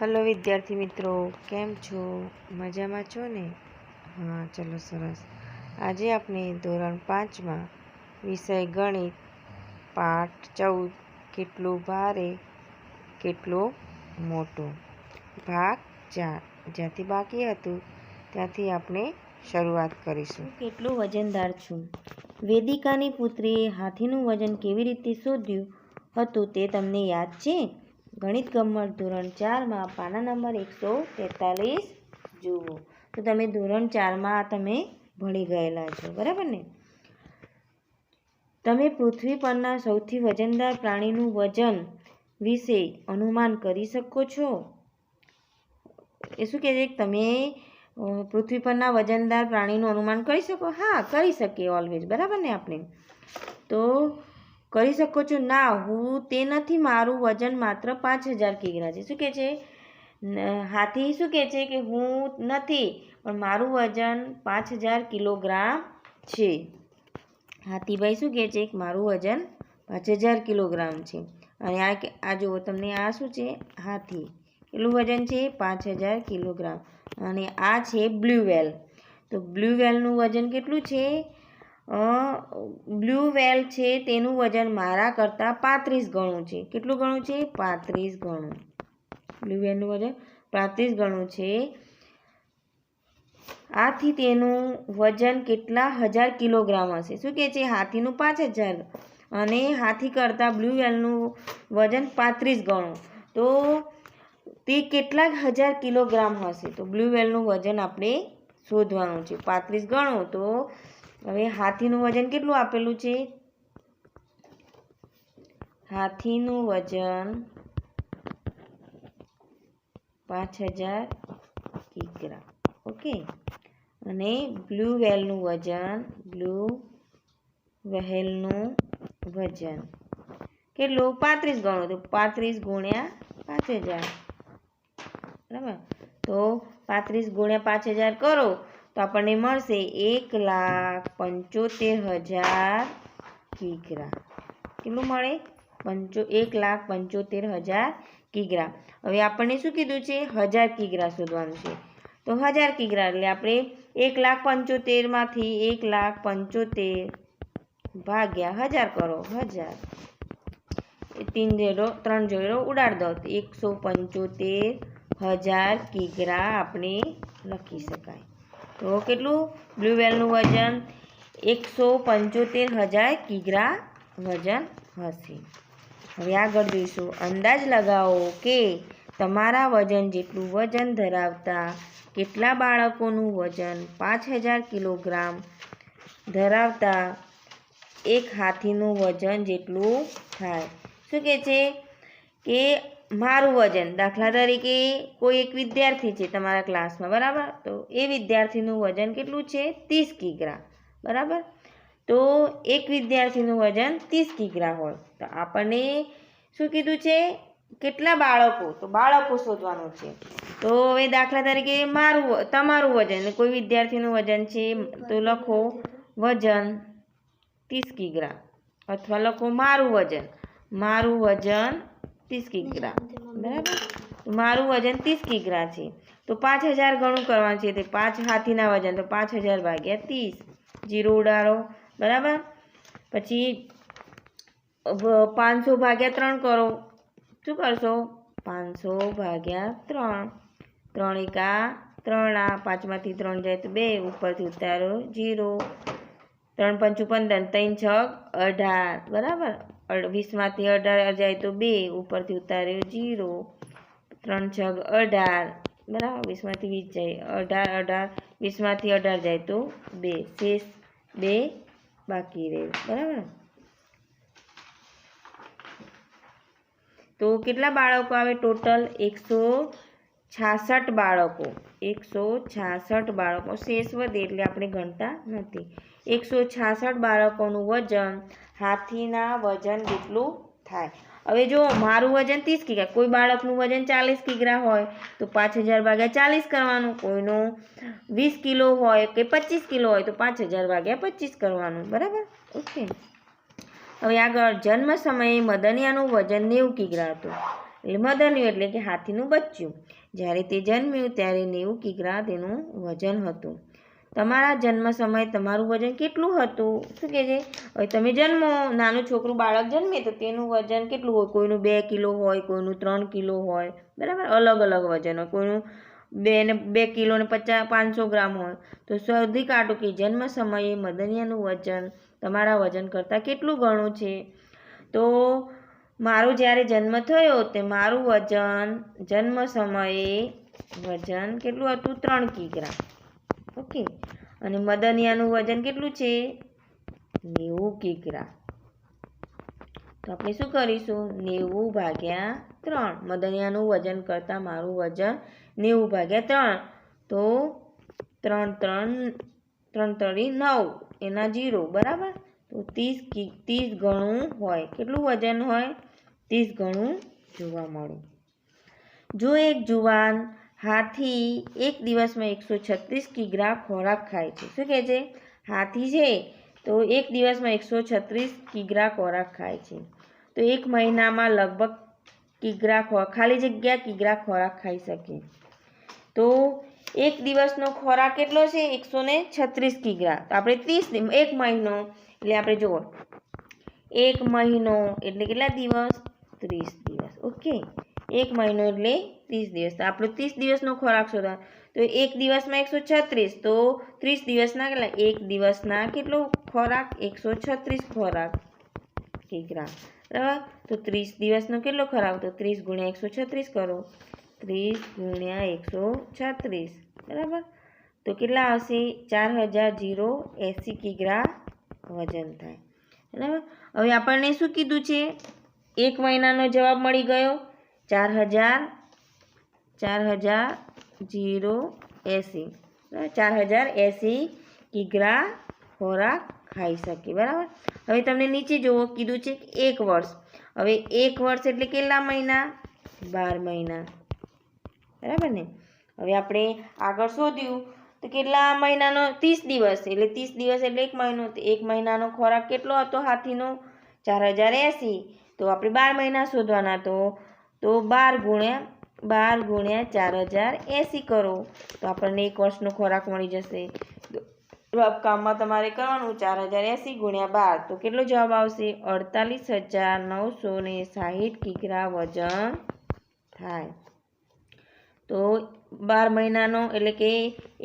Hello विद्यार्थी मित्रों, केम छो? मजामां छो ने? हाँ, चलो सरस। आज आपणे धोरण 5 में विषय गणित पाठ 14 केटलू भारे केटलो मोटो भाग 4 ज्यांथी बाकी हतुं त्यांथी आपणे शरूआत करीशुं। કેટલો વજનદાર છું? વેદિકાની પુત્રીએ હાથીનું વજન કેવી રીતે શોધ્યું હતું તે તમને યાદ છે? ગણિત ગમ્મત ધોરણ 4માં પાના નંબર 143 જુઓ. તો તમે ધોરણ 4માં તમે ભણી ગયેલા છો, બરાબર ને? તમે પૃથ્વી પરના સૌથી વજનદાર પ્રાણીનું વજન વિશે અનુમાન કરી શકો છો? એ શું કહે છે? તમે પૃથ્વી પરના વજનદાર પ્રાણીનું અનુમાન કરી શકો? હા, કરી શકીએ ઓલવેઝ, બરાબર ને? આપણે તો કરી શકો છો. ના, હું તે નથી, મારું વજન માત્ર 5000 કિગ્રા છે. શું કહે છે? હાથી શું કહે છે કે હું નથી, પણ મારું વજન 5000 કિલોગ્રામ છે. હાથીભાઈ શું કહે છે? મારું વજન 5000 કિલોગ્રામ છે. અને આ જુઓ, તમને આ શું છે? હાથી. કેટલું વજન છે? 5000 કિલોગ્રામ. અને આ છે બ્લુ વ્હેલ. તો બ્લુ વ્હેલનું વજન કેટલું છે? બ્લુ વ્હેલ છે તેનું વજન મારા કરતાં 35 ગણું છે. કેટલું ગણું છે? 35 ગણું. બ્લુ વ્હેલનું વજન 35 ગણું છે. આથી તેનું વજન કેટલા હજાર કિલોગ્રામ હશે? શું કહે છે? હાથીનું 5000 અને હાથી કરતાં બ્લુ વ્હેલનું વજન 35 ગણું. તો તે કેટલાક હજાર કિલોગ્રામ હશે? તો બ્લુ વ્હેલનું વજન આપણે શોધવાનું છે. 35 ગણું. તો હવે હાથીનું વજન કેટલું આપેલું છે? હાથીનું વજન 5000 કિગ્રા. ઓકે. અને બ્લુ વ્હેલનું વજન કેટલું? 35 ગણું. તો 35 ગુણ્યા 5000, બરાબર? તો 35 ગુણ્યા 5000 કરો તો આપણને મળશે 1,75,000 કિગ્રા. કેટલું મળે? 1,75,000 કિગ્રા. હવે આપણને શું કીધું છે? 1000 કિગ્રા શોધવાનું છે. તો 1000 કિગ્રા એટલે આપણે 1,75,000 માંથી 1,75,000 ભાગ્યા 1000 કરો. 1000 ત્રણ જોડો ઉડાડ દો તો 175,000 કિગ્રા આપણે લખી શકાય. તો કેટલું બ્લુ વ્હેલનું વજન? 175,000 કિગ્રા વજન હશે. હવે આગળ જોઈશું. અંદાજ લગાવો કે તમારા વજન જેટલું વજન ધરાવતા કેટલા બાળકોનું વજન 5000 કિલોગ્રામ ધરાવતા એક હાથીનું વજન જેટલું થાય. શું કહે છે? કે મારું વજન, દાખલા તરીકે કોઈ એક વિદ્યાર્થી છે તમારા ક્લાસમાં, બરાબર? તો એ વિદ્યાર્થીનું વજન કેટલું છે? 30 કિગ્રા, બરાબર? તો એક વિદ્યાર્થીનું વજન 30 કિગ્રા હોય તો આપણને શું કીધું છે? કેટલા બાળકો? તો બાળકો શોધવાનું છે. તો હવે દાખલા તરીકે તમારું વજન, કોઈ વિદ્યાર્થીનું વજન છે તો લખો વજન 30 કિગ્રા, અથવા લખો મારું વજન 30 કિગ્રા, બરાબર? મારું વજન 30 કિગ્રા છે. તો 5000 ગણું કરવાનું છે. તો 5 હાથીના વજન, તો 5000 ભાગ્યા 30, 0 ઉડાડો, બરાબર? પછી 500 ભાગ્યા 3 કરો. શું કરશો? 500 ભાગ્યા 3. 3 એકા 3, 5માંથી 3 જાય તો 2, ઉપરથી ઉતારો 0. 3 પંચું 15, 3 છગ 18, બરાબર? 20માંથી 18 જાય તો 2, ઉપરથી ઉતાર્યો 0. 3 છગ 18, બરાબર? 20માંથી 20 જાય 18, 20માંથી 18 જાય તો 2, શેષ 2 બાકી રહ્યું, બરાબર? તો કેટલા બાળકો આવે ટોટલ? 166 બાળકો. 166 બાળકો. શેષ વધે એટલે આપણે ગણતા નથી. 166 બાળકોનું વજન હાથીના વજન જેટલું થાય. હવે જો મારું વજન 30 કિગ્રા, કોઈ બાળકનું વજન 40 કિગ્રા હોય તો 5000 ભાગ્યા 40 કરવાનું. કોઈનું 20 કિલો હોય કે 25 કિલો હોય તો 5000 ભાગ્યા 25 કરવાનું, બરાબર? ઓકે. હવે આગળ. જન્મ સમયે મદનિયાનું વજન 90 કિગ્રા હતું. એટલે મદનિયું એટલે કે હાથીનું બચ્ચું. જ્યારે તે જન્મ્યું ત્યારે 90 કિગ્રા તેનું વજન હતું. તમારા જન્મ સમયે તમારું વજન કેટલું હતું? શું કહે છે? હવે તમે જન્મો, નાનું છોકરું બાળક જન્મે તો તેનું વજન કેટલું હોય? કોઈનું 2 કિલો હોય, કોઈનું 3 કિલો હોય, બરાબર, અલગ અલગ વજન હોય. કોઈનું 2 કિલો ને 500 ગ્રામ હોય. તો શોધી કાઢો કે જન્મ સમયે મદનિયાનું વજન તમારા વજન કરતાં કેટલું ગણું છે. તો મારો જ્યારે જન્મ થયો તે મારું વજન જન્મ સમયે વજન કેટલું હતું? 3 કિગ્રા. ઓકે, અને મદનિયાનું વજન કેટલું છે? 90 કિગ્રા. તો આપણે શું કરીશું? 90 ભાગ્યા 3. મદનિયાનું વજન કરતાં મારું વજન 90 ભાગ્યા 3. તો 3 3 9 એના 0, બરાબર. તો 30 ગણું હોય. કેટલું વજન હોય? 30 ગણું જોવા મળે. જો એક જુવાન હાથી એક દિવસમાં 136 કિગ્રા ખોરાક ખાય છે. શું કહે છે? હાથી છે તો એક દિવસમાં 136 કિગ્રા ખોરાક ખાય છે. તો એક મહિનામાં લગભગ ખાલી જગ્યા કિગ્રા ખોરાક ખાઈ શકે. તો એક દિવસનો ખોરાક કેટલો છે? 136 કિગ્રા. તો આપણે 30 એક મહિનો એટલે આપણે જુઓ, એક મહિનો એટલે કેટલા દિવસ? 30 દિવસ. ઓકે, એક મહિનો એટલે 30 દિવસ. તો આપણો 30 દિવસનો ખોરાક શોધવાનો. તો એક દિવસમાં 136, તો 30 દિવસના કેટલા? એક દિવસના કેટલો ખોરાક? 136 ખોરાક કિગ્રા, બરાબર. તો 30 દિવસનો કેટલો ખોરાક? તો 30 ગુણ્યા 136 કરો. 30 ગુણ્યા 136, બરાબર. તો કેટલા આવશે? 4080 કિગ્રા વજન થાય, બરાબર. હવે આપણને શું કીધું છે? એક મહિનાનો જવાબ મળી ગયો 4080. 4080 કિગ્રા ખોરાક ખાઈ શકે, બરાબર. હવે તમને નીચે જુઓ કીધું છે એક વર્ષ. હવે એક વર્ષ એટલે કેટલા મહિના? 12 મહિના, બરાબર ને. હવે આપણે આગળ શોધ્યું તો કેટલા મહિનાનો? 30 દિવસ. એટલે 30 દિવસ એટલે એક મહિનો. તો એક મહિનાનો ખોરાક કેટલો હતો હાથીનો? 4080. તો આપણે 12 મહિના શોધવાના. તો 12 ગુણ્યા 4080 કરો. તો આપણને એક વર્ષનો ખોરાક મળી જશે. કામમાં તમારે કરવાનું 4080 ગુણ્યા 12. તો કેટલો જવાબ આવશે? 48,960 કિગ્રા વજન થાય. તો 12 મહિનાનો એટલે કે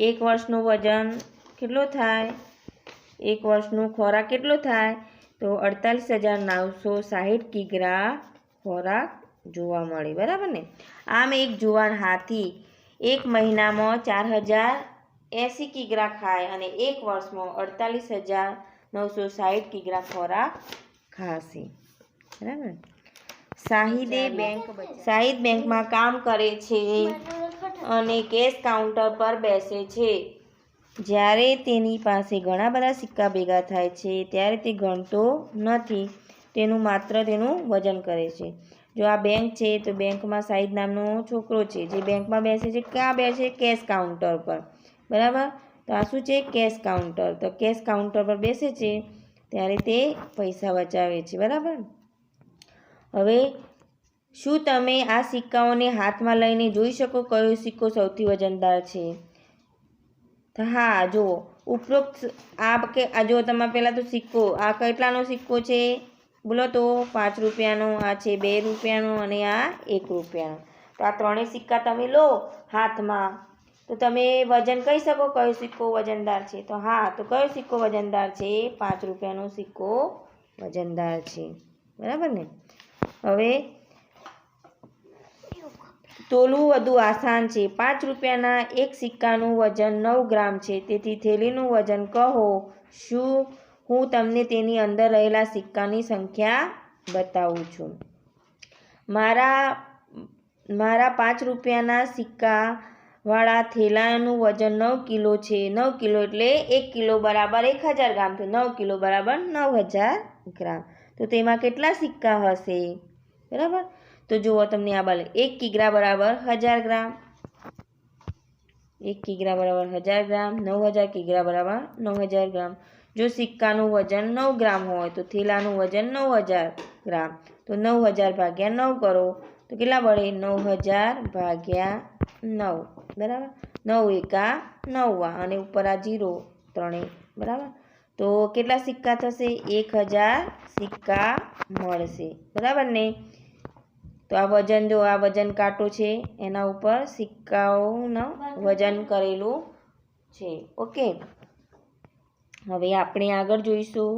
એક વર્ષનું વજન કેટલો થાય? એક વર્ષનો ખોરાક કેટલો થાય? તો 48,960 કિગ્રા ખોરાક જોવા મળે, બરાબર ને. આમ એક જુવાન હાથી એક મહિનામાં 4080 કિગ્રા ખાય અને એક વર્ષમાં 48,960 કિગ્રા ખોરાક ખાશે, બરાબર. શાહિદ બેંકમાં કામ કરે છે અને કેશ કાઉન્ટર પર બેસે છે. જ્યારે તેની પાસે ઘણા બધા સિક્કા ભેગા થાય છે ત્યારે તે ગણતો નથી, માત્ર તેનું વજન કરે છે. જો આ બેંક છે તો બેંકમાં શાહિદ નામનો છોકરો છે જે બેંકમાં બેસે છે. ક્યાં બેસે? કેશ કાઉન્ટર પર, બરાબર. તો આ શું છે? Cash counter. તો કેશ કાઉન્ટર પર બેસે છે ત્યારે તે પૈસા બચાવે છે, બરાબર. હવે શું તમે આ સિક્કાઓને હાથમાં લઈને જોઈ શકો કયો સિક્કો સૌથી વજનદાર છે? હા, જુઓ ઉપરોક્ત આ જો તમે પહેલાં તો સિક્કો, આ કેટલાનો સિક્કો છે? બોલો તો. 5 રૂપિયાનો, આ છે 2 રૂપિયાનો અને આ 1 રૂપિયાનો. તો આ ત્રણેય સિક્કા તમે લો હાથમાં તો તમે વજન કહી શકો કયો સિક્કો વજનદાર છે? તો હા, તો કયો સિક્કો વજનદાર છે? 5 રૂપિયાનો સિક્કો વજનદાર છે, બરાબર ને. હવે તોલવું વધુ આસાન છે. 5 રૂપિયાના એક સિક્કાનું વજન 9 ગ્રામ છે. તેથી થેલીનું વજન કહો. શું હું તમને તેની અંદર રહેલા સિક્કાની સંખ્યા બતાવું છું. મારા 5 રૂપિયાના સિક્કાવાળા થેલાનું વજન 9 કિલો છે. 9 કિલો એટલે 1 કિલો બરાબર 1000 ગ્રામ. તો 9 કિલો બરાબર 9000 ગ્રામ. તો તેમાં કેટલા સિક્કા હશે? બરાબર. તો જુઓ તમને આ બને 1 કિગ્રા બરાબર 1000 ગ્રામ. 1 કિગ્રા બરાબર 1000 ગ્રામ. 9000 કિગ્રા બરાબર 9000 ગ્રામ. જો સિક્કાનું વજન 9 ગ્રામ હોય તો થેલાનું વજન 9000 ગ્રામ. તો 9000 ભાગ્યા 9 કરો તો કેટલા પડે 9000 ભાગ્યા 9 બરાબર 9 એકા 9 અને ઉપર આ 0 ત્રણેય બરાબર તો કેટલા સિક્કા થશે 1000 સિક્કા મળશે બરાબર ને તો આ વજન જો આ વજન કાંટો છે એના ઉપર સિક્કાઓનું વજન કરેલું છે ઓકે હવે આપણે આગળ જોઈશું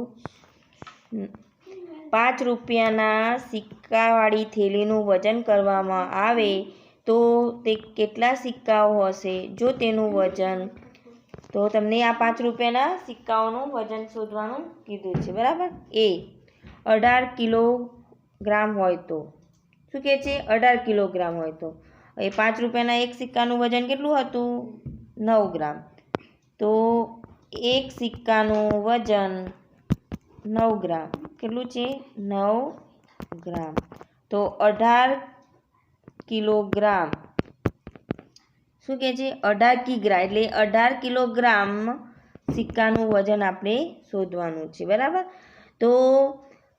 5 રૂપિયાના સિક્કાવાળી થેલીનું વજન કરવામાં આવે તો તે કેટલા સિક્કાઓ હશે જો તેનું વજન તો તમને આ 5 રૂપિયાના સિક્કાઓનું વજન શોધવાનું કીધું છે બરાબર એ 18 કિલોગ્રામ હોય તો શું કહે છે 18 કિલોગ્રામ હોય તો એ 5 રૂપિયાના એક સિક્કાનું વજન કેટલું હતું 9 ગ્રામ તો એક સિક્કાનું વજન 9 ગ્રામ કેટલું છે 9 ગ્રામ તો 18 કિલોગ્રામ શું કહે છે 18 કિગ્રા એટલે 18 કિલોગ્રામ સિક્કાનું વજન આપણે શોધવાનું છે બરાબર તો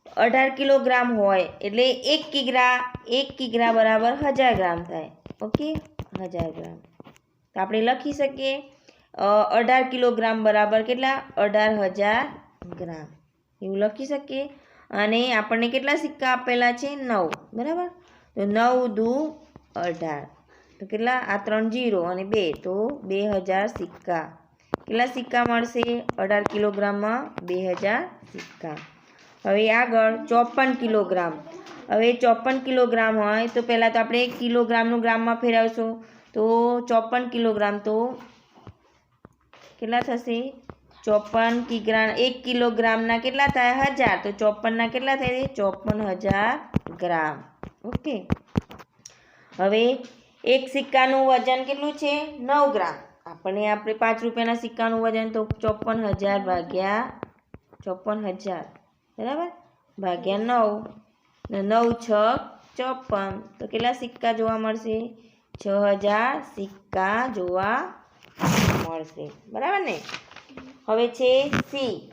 18 કિલોગ્રામ હોય એટલે 1 કિગ્રા બરાબર 1000 ગ્રામ થાય ઓકે 1000 ગ્રામ તો આપણે લખી શકીએ 18 કિલોગ્રામ બરાબર કેટલા 18000 ગ્રામ એવું લખી શકીએ અને આપણને કેટલા સિક્કા આપેલા છે 9 બરાબર તો 9 દુ 18 તો કેટલા આ 3 0 અને 2 તો 2000 સિક્કા કેટલા સિક્કા મળશે 18 કિલોગ્રામમાં 2000 સિક્કા હવે આગળ 54 કિલોગ્રામ હવે 54 કિલોગ્રામ હોય તો પહેલાં તો આપણે કિલોગ્રામનું ગ્રામમાં ફેરવશું તો 54 કિલોગ્રામ તો કેટલા થશે 54 કિગ્રા 1 કિલોગ્રામના કેટલા થાય 1000 તો 54ના કેટલા થાય 54000 ગ્રામ ઓકે હવે એક સિક્કાનું વજન કેટલું છે 9 ગ્રામ આપણે 5 રૂપિયાના સિક્કાનું વજન તો 54000 ભાગ્યા 54000 બરાબર ભાગ્યા 9 9 6 54 તો કેટલા સિક્કા જોવા મળશે 6000 સિક્કા જોવા મળશે બરાબર ને હવે છે સી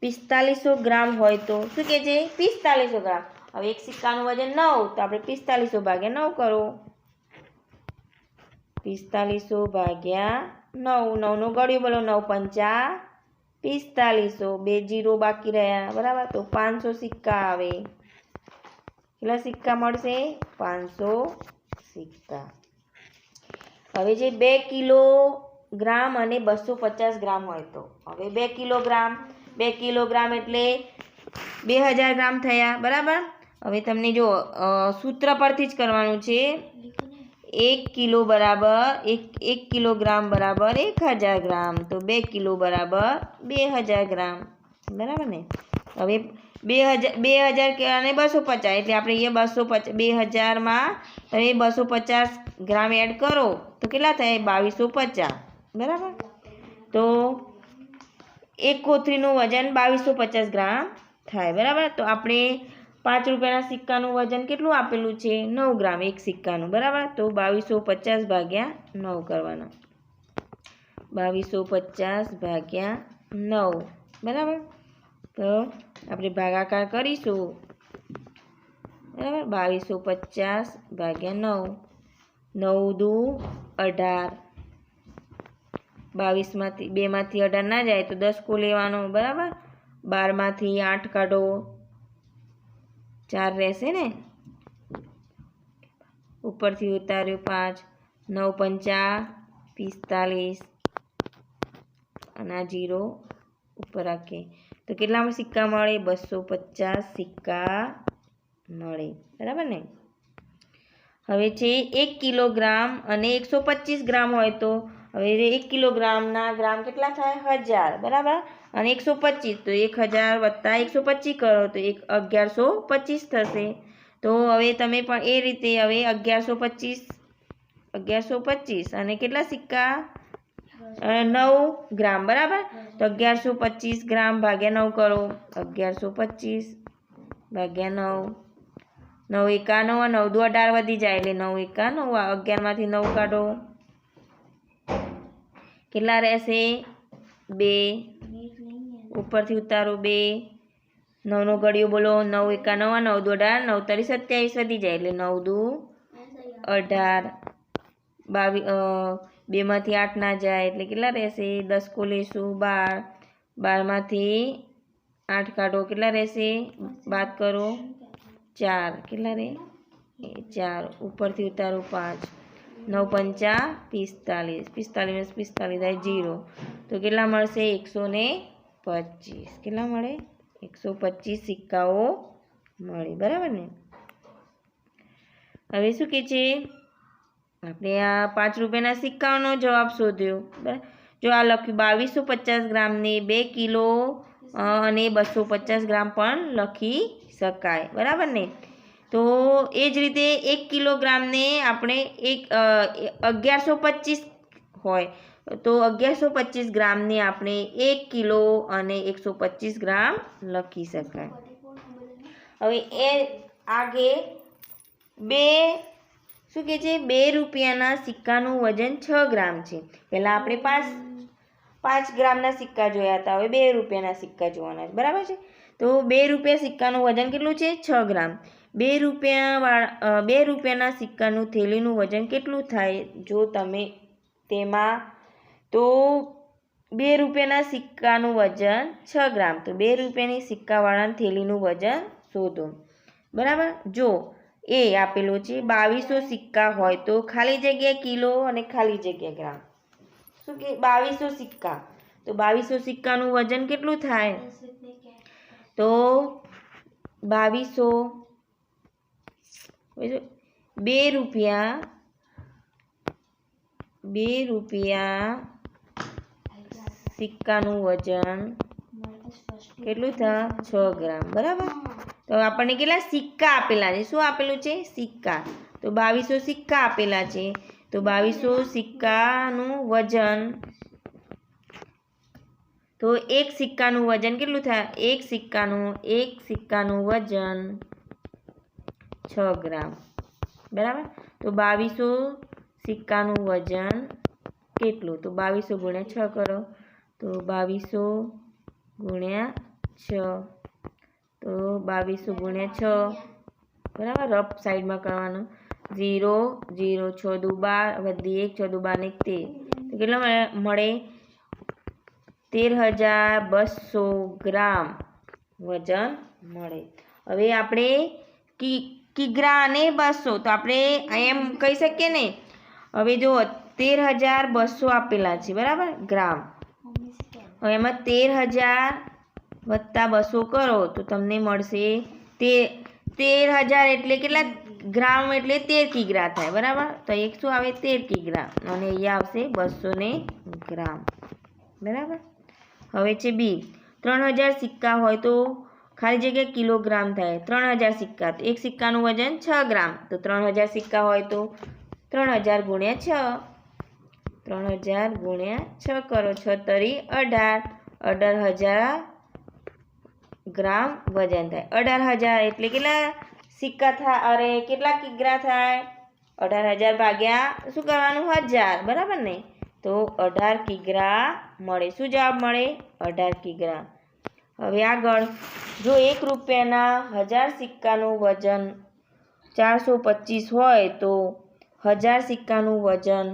4500 ગ્રામ હોય તો શું કહે છે 4500 ગ્રામ હવે એક સિક્કાનું વજન 9 તો આપણે 4500 ભાગ્યા 9 કરો 4500 ભાગ્યા 9 9 નો ગળ્યું બોલો 9 પંચા 4500 બે 0 બાકી રહ્યા બરાબર તો 500 સિક્કા આવે કેટલા સિક્કા મળશે 500 સિક્કા હવે જે 2 કિલોગ્રામ અને 250 ગ્રામ હોય તો હવે 2 કિલોગ્રામ એટલે 2000 ગ્રામ થયા બરાબર હવે તમને જો સૂત્ર પરથી જ કરવાનું છે 1 કિલો બરાબર 1 કિલોગ્રામ બરાબર 1000 ગ્રામ તો 2 કિલો બરાબર 2000 ગ્રામ બરાબર ને હવે 2000 અને 250 એટલે આપણે એ 2000માં તમે 250 ગ્રામ એડ કરો તો કેટલા થાય 2250 બરાબર તો એક કોથળીનું વજન 2250 ગ્રામ થાય બરાબર તો આપણે 5 રૂપિયાના સિક્કાનું વજન કેટલું આપેલું છે 9 ગ્રામ એક સિક્કાનું બરાબર તો 2250 ભાગ્યા 9 કરવાના 2250 ભાગ્યા 9 બરાબર તો આપણે ભાગાકાર કરીશું બરાબર 2250 ભાગ્યા 9 9 દુ 18 22માંથી 2માંથી 18 ના જાય તો 10 કો લેવાનો બરાબર 12માંથી 8 કાઢો 4 રહેશે ને ઉપરથી ઉતાર્યું 5 9 પંચા 45 અને આ 0 ઉપર રાખીએ તો કેટલામાં સિક્કા મળે 250 સિક્કા મળે બરાબર ને હવે છે 1 કિલોગ્રામ અને 125 ગ્રામ હોય તો હવે 1 કિલોગ્રામના ગ્રામ કેટલા થાય 1000 બરાબર અને 125 તો 1000 વત્તા 125 કરો તો 1125 થશે તો હવે તમે પણ એ રીતે હવે 1125 અને કેટલા સિક્કા 9 ગ્રામ બરાબર તો 1125 ગ્રામ ભાગ્યા 9 કરો 1125 ભાગ્યા 9 9 એકા 9 9 દુ 18 વધી જાય એટલે 9 એકા 9 11માંથી 9 કાઢો કેટલા રહેશે 2 ઉપરથી ઉતારો 2 9નો ઘડિયો બોલો. 9 એકા 9, 9 દુ 18, 9 તરી 27 વધી જાય એટલે 9 દુ 18. 2 માંથી 8 ના જાય એટલે કેટલા રહેશે? 10 કો લેશું 12. 12 માંથી 8 કાઢો કેટલા રહેશે? બાદ કરો 4. કેટલા રહે? 4. ઉપરથી ઉતારો 5. 9 પંચા 45. 45 - 45 થાય 0. તો કેટલા મળશે? 125. કેટલા મળે? 125 સિક્કાઓ મળે. બરાબર ને? હવે શું કહે છે? આપણે આ 5 રૂપિયાના સિક્કાઓનો જવાબ શોધ્યો. બરાબર. જો આ લખ્યું 2250 ગ્રામને 2 કિલો અને 250 ગ્રામ પણ લખી શકાય. બરાબર ને? તો એ જ રીતે 1 કિલોગ્રામને આપણે 1125 હોય તો 1125 ગ્રામને આપણે 1 કિલો અને 125 ગ્રામ લખી શકાય. હવે એ આગે શું કહે છે? 2 રૂપિયાના સિક્કાનું વજન 6 ગ્રામ છે. પહેલાં આપણે 5 ગ્રામના સિક્કા જોયા હતા. હવે 2 રૂપિયાના સિક્કા જોવાના છે. બરાબર છે? તો 2 રૂપિયા સિક્કાનું વજન કેટલું છે? 6 ગ્રામ. 2 રૂપિયાના સિક્કાનું થેલીનું વજન કેટલું થાય? જો તમે તેમાં તો 2 રૂપિયાના સિક્કાનું વજન 6 ગ્રામ. તો 2 રૂપિયાની સિક્કાવાળાની થેલીનું વજન શોધો. બરાબર. જો એ આપેલો છે 2200 સિક્કા હોય તો ખાલી જગ્યા કિલો અને ખાલી જગ્યા ગ્રામ. શું કે 2200 સિક્કા, તો 2200 સિક્કાનું વજન કેટલું થાય? તો 2200 2 રૂપિયા સિક્કાનું વજન કેટલું થાય? 6 ગ્રામ. બરાબર. તો આપણને કેટલા સિક્કા આપેલા છે? શું આપેલું છે? સિક્કા. તો 2200 સિક્કા આપેલા છે. તો 2200 સિક્કાનું વજન, તો એક સિક્કાનું વજન કેટલું થાય? એક સિક્કાનું વજન 6 ગ્રામ. બરાબર. તો 2200 સિક્કાનું વજન કેટલું? તો 2200 ગુણ્યા 6 કરો. તો 2200 ગુણ્યા 6. તો 2200 ગુણ્યા 6. બરાબર. રફ સાઈડમાં કરવાનું. 0 0 6 દુ 12 વધી 1 6 દુ 12 ને 13. તો કેટલા મળે? 13200 ગ્રામ વજન મળે. હવે આપણે કિગ્રા અને 200 તો આપણે એમ કહી શકીએ ને. હવે જો 13200 આપેલા છે. બરાબર. ગ્રામ. હવે એમાં 13000 વત્તા 200 કરો તો તમને મળશે 13000 એટલે કેટલા ગ્રામ? એટલે 13 કિગ્રા થાય. બરાબર. તો એક શું આવે? 13 કિગ્રા. અને અહીંયા આવશે 200 ગ્રામ. બરાબર. હવે છે બી. 3000 સિક્કા હોય તો ખાલી જગ્યા કિલોગ્રામ થાય. 3000 સિક્કા, તો એક સિક્કાનું વજન 6 ગ્રામ. તો 3000 સિક્કા હોય તો 3000 ગુણ્યા 6. 3000 ગુણ્યા 6 કરો. 6 તરી 18. 18000 ગ્રામ વજન થાય. 18000 એટલે કેટલા સિક્કા થાય? અરે કેટલા કિગ્રા થાય? 18000 ભાગ્યા શું કરવાનું? 1000. બરાબર ને? તો 18 કિગ્રા મળે. શું જવાબ મળે? 18 કિગ્રા. હવે આગળ જો 1 રૂપિયાના 1000 સિક્કાનું વજન 425 હોય તો 1000 સિક્કાનું વજન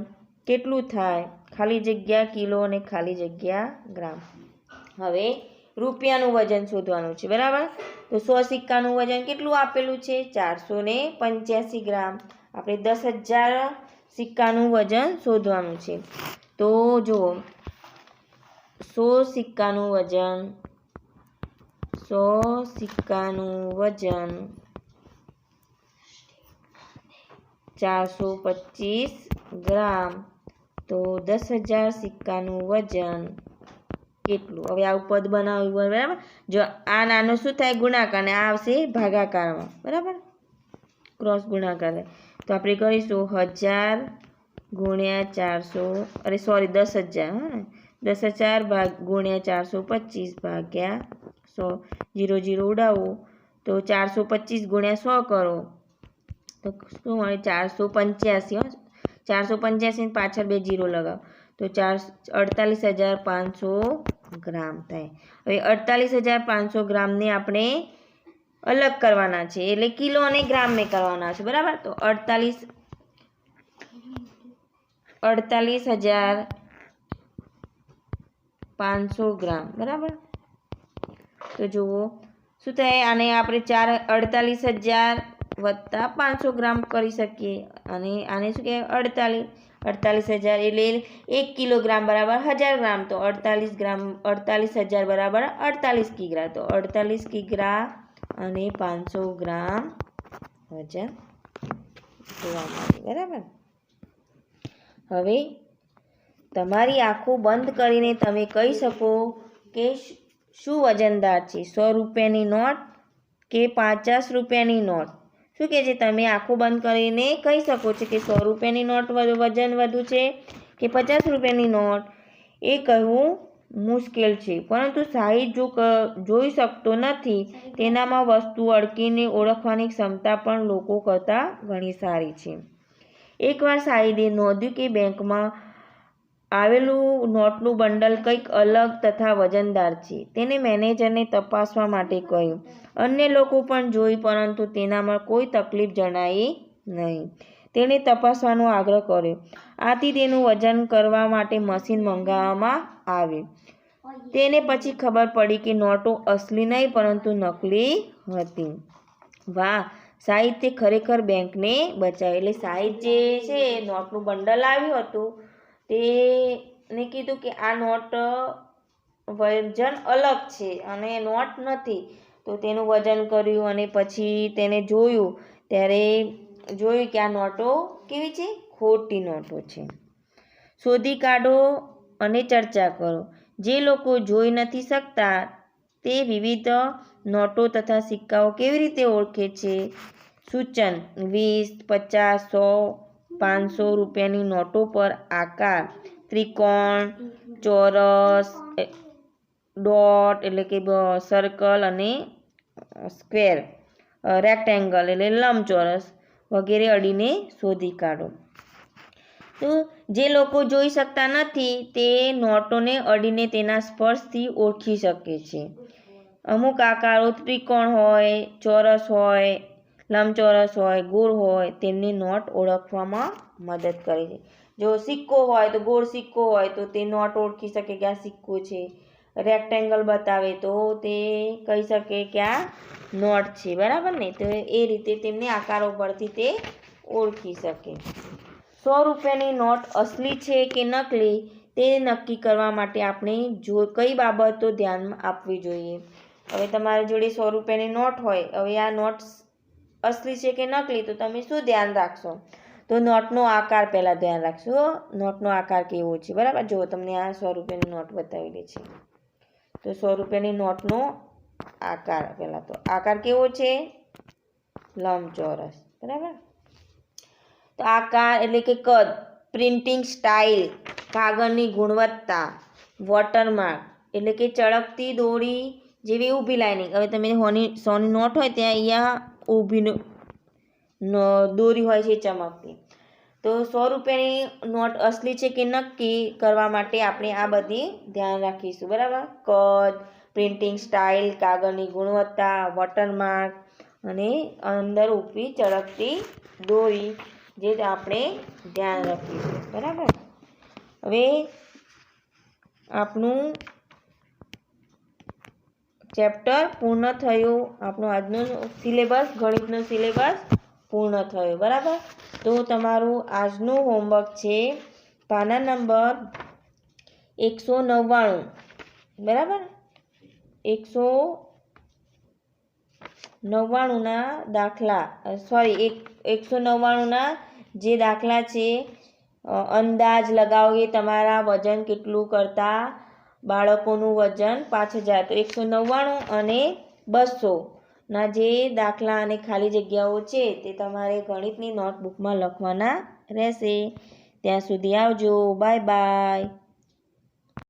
કેટલું થાય? ખાલી જગ્યા કિલો અને ખાલી જગ્યા ગ્રામ. હવે રૂપિયાનું વજન શોધવાનું છે. બરાબર. તો 100 સિક્કાનું વજન કેટલું આપેલું છે? 485 ગ્રામ. આપણે 10000 સિક્કાનું વજન શોધવાનું છે. તો જુઓ 100 સિક્કાનું વજન 425 ગ્રામ. તો 10000 સિક્કાનું વજન કેટલું? હવે આવું પદ બનાવ્યું. બરાબર. જો આ નાનો શું થાય? ગુણાકાર. ને આ આવશે ભાગાકારમાં. બરાબર. ક્રોસ ગુણાકાર. તો આપણે કરીશું 1000 ગુણ્યા 400 10,000. 10,000 ગુણ્યા 425 ભાગ્યા 100. 0 0 ઉડાવો તો 425 ગુણ્યા 100 કરો તો શું મળે? 485. 485 પાછળ 2 0 લગાવો તો 48500 ગ્રામ થાય. હવે 48,500 ગ્રામને આપણે અલગ કરવાના છે, એટલે કિલો અને ગ્રામ મેં કરવાના છે, બરાબર. તો 48,500 ગ્રામ, બરાબર. તો જુઓ શું થાય, આને આપણે 48,000 વત્તા 500 ગ્રામ કરી શકીએ, અને આને શું કહેવાય 48,000 એટલે 1 કિલોગ્રામ બરાબર 1000 ગ્રામ. તો 48,000 બરાબર 48 કિગ્રા. તો 48 કિગ્રા અને 500 ગ્રામ વજન જોવા મળે, બરાબર. હવે તમારી આંખો બંધ કરીને તમે કહી શકો કે શું વજનદાર છે, 100 રૂપિયાની નોટ કે 50 રૂપિયાની નોટ? શું કહે છે, તમે આંખો બંધ કરીને કહી શકો છો કે 100 રૂપિયાની નોટ વજન વધુ છે કે 50 રૂપિયાની નોટ? એ કહેવું મુશ્કેલ છે, પરંતુ સાહિદ જોઈ શકતો નથી તેનામાં વસ્તુ અડકીને ઓળખવાની ક્ષમતા પણ લોકો કરતાં ઘણી સારી છે. એકવાર સાહિદે નોંધ્યું કે બેંકમાં આવેલું નોટનું બંડલ કંઈક અલગ તથા વજનદાર છે. તેને મેનેજરને તપાસવા માટે કહ્યું. અન્ય લોકો પણ જોઈ, પરંતુ તેનામાં કોઈ તકલીફ જણાઈ નહીં. તેણે તપાસવાનો આગ્રહ કર્યો. આથી તેનું વજન કરવા માટે મશીન મંગાવવામાં આવ્યું. તેને પછી ખબર પડી કે નોટો અસલી નહીં પરંતુ નકલી હતી. વાહ, સાહિદ તે ખરેખર બેંકને બચાવી. એટલે સાહિદ જે છે નોટનું બંડલ આવ્યું હતું, તેને કીધું કે આ નોટ વજન અલગ છે અને નોટ નથી. તો તેનું વજન કર્યું અને પછી તેને જોયું, ત્યારે જોયું કે આ નોટો કેવી છે, ખોટી નોટો છે. શોધી કાઢો અને ચર્ચા કરો. જે લોકો જોઈ નથી શકતા તે વિવિધ નોટો તથા સિક્કાઓ કેવી રીતે ઓળખે છે? સૂચન: 20, 50, 100, 500 રૂપિયાની નોટો પર આકાર ત્રિકોણ, ચોરસ, ડોટ એટલે કે સર્કલ અને સ્ક્વેર, રેક્ટેંગલ એટલે લંબચોરસ વગેરે અડીને શોધી કાઢો. તો જે લોકો જોઈ શકતા નથી તે નોટોને અડીને તેના સ્પર્શથી ઓળખી શકે છે. અમુક આકારો ત્રિકોણ હોય, ચોરસ હોય, લંબચોરસ હોય, ગોળ હોય, તેમની નોટ ઓળખવામાં મદદ કરે છે. જો સિક્કો હોય તો ગોળ સિક્કો હોય તો તે નોટ ઓળખી શકે કે આ સિક્કો છે. રેક્ટેંગલ બતાવે તો તે કહી શકે કે આ નોટ છે, બરાબર ને. તો એ રીતે તેમને આકારો પરથી તે ઓળખી શકે. 100 રૂપિયાની નોટ અસલી છે કે નકલી તે નક્કી કરવા માટે આપણે કઈ બાબતો ધ્યાનમાં આપવી જોઈએ? હવે તમારી જોડે 100 રૂપિયાની નોટ હોય, હવે આ નોટ અસલી છે કે નકલી, તો તમે શું ધ્યાન રાખશો? તો નોટનો આકાર પહેલાં ધ્યાન રાખશો. નોટનો આકાર કેવો છે, બરાબર. જો તમને આ 100 રૂપિયાની નોટ બતાવેલી છે, તો 100 રૂપિયાની નોટનો આકાર પહેલાં તો આકાર કેવો છે? લંબચોરસ, બરાબર. તો આકાર એટલે કે કદ, પ્રિન્ટિંગ સ્ટાઇલ, કાગળની ગુણવત્તા, વોટરમાર્ક એટલે કે ચળકતી દોરી જેવી ઊભી લાઇનિંગ. હવે તમે 100ની નોટ હોય ત્યાં અહીંયા ઊભી દોરી હોય છે ચમકતી. તો 100 રૂપિયાની નોટ અસલી છે કે નક્કી કરવા માટે આપણે આ બધી ધ્યાન રાખીશું, બરાબર. કદ, પ્રિન્ટિંગ સ્ટાઇલ, કાગળની ગુણવત્તા, વોટરમાર્ક અને અંદર ઊભી ચળકતી દોરી જે આપણે ધ્યાન રાખીશું, બરાબર. હવે આપણું ચેપ્ટર પૂર્ણ થયું. આપણો આજનો સિલેબસ, ગણિતનો સિલેબસ પૂર્ણ થયો, બરાબર. તો તમારું આજનું હોમવર્ક છે પાના નંબર 199, બરાબર. 199ના દાખલા, 199ના જે દાખલા છે, અંદાજ લગાવો કે તમારા વજન કેટલું કરતાં બાળકોનું વજન 5000. તો 199 અને 200ના જે દાખલા અને ખાલી જગ્યાઓ છે તે તમારે ગણિતની નોટબુકમાં લખવાના રહેશે. ત્યાં સુધી આવજો. Bye bye.